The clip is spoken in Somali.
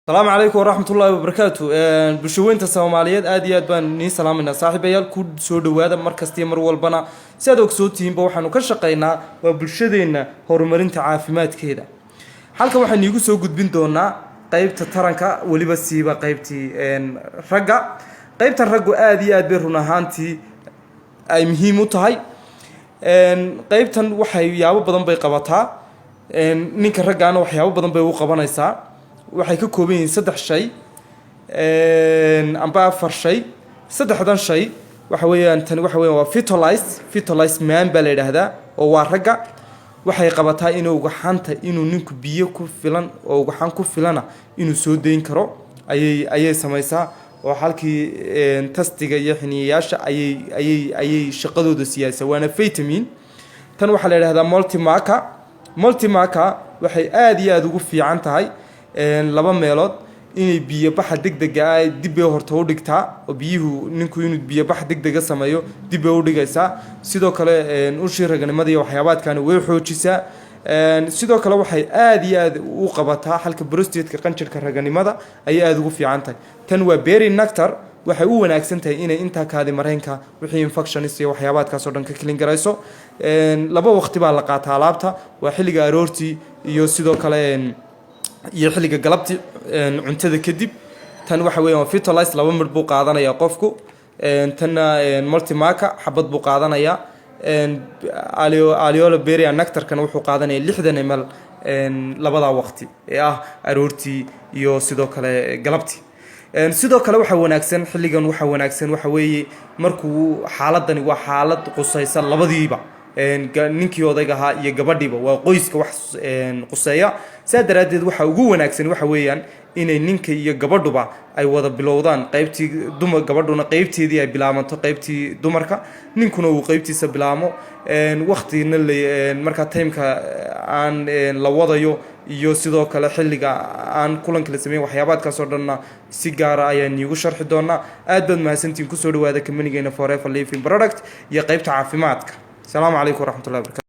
السلام عليكم ورحمة الله وبركاته. بشوين تساماليات آديات بان ني سلامنا صاحب يال كود سود وهذا مركز تيمر والبنا سادوك صوتين بوحنا كشقينا وبالشدينا هرمرين تعافيمات كده حالك واحد يجو سو جود بنتونا قيبت ترنكا ولي بس يبقى قيبتي رجع قيبت الرجع آديات بيرنا هانتي أي مهم تهاي قيبتن وحي يابو بدن بيقبطها نيك الرجع أنا وحيابو بدن بيوقبنا يسا waxay ka kooban yihiin saddex shay amba afar shay saddexdan shay waxa weeyaan tan waxa weeyaan waa fertilize man baa la yiraahdaa oo waa ragga waxay qabataa inuu gaxanta inuu ninku biyo ku filan oo gaxan ku filana inuu soo deyn karo ayay samaysaa oo halkii tastiga iyo xiniyaasha ayay shaqadooda siyaasa waana vitamin tan waxa la yiraahdaa multimaka waxay aad iyo aad ugu fiican tahay laba meelood inay biyo baxa degdeg ah dib ay horta u dhigtaa oo biyuhu ninku inuu biyo baxa degdeg ah sameeyo dib ay u dhigaysaa sidoo kale u shiragnimada iyo waxyaabaadkan way xoojisaa sidoo kale waxay aad iyo aad u qabataa halka prostate-ka qanjirka raganimada ay aad ugu fiican tahay tan waa berry nectar waxay u wanaagsan tahay inay inta kaadi mareenka wixii infections iyo waxyaabaadkaas oo dhan ka clean garayso laba waqti baa la qaataa alaabta waa xilliga aroortii iyo sidoo kale iyo xilliga galabti cuntada kadib tan waxa weeyaan fertilize laba mar buu qaadanaya qofku tan multimaka xabad buu qaadanaya aliola berry nectar kan wuxuu qaadanaya 60 ml labada waqti ee ah aroortii iyo sidoo kale galabti sidoo kale waxa wanaagsan xilligan waxa weeye markuu xaaladani waa xaalad qusaysan labadiiba ninkii odayga ahaa iyo gabadhiiba waa qoyska wax quseeya saadaradeed waxa ugu wanaagsan waxa weeyaan inay ninka iyo gabadhuba ay wada bilowdaan qaybtii dumar gabadhuna qaybteedii ay bilaabanto qaybtii dumarka ninkuna uu qaybtiisa bilaamo waqtiina marka timeka aan la wadayo iyo sidoo kale xilliga aan kulanka la sameeyo waxyaabaadkaas oo dhanna si gaar ah ayaan iigu sharxi doonaa aad baad mahadsantiin ku soo dhawaada kamanigeena Forever Living Product iyo qaybta caafimaadka السلام عليكم ورحمة الله وبركاته.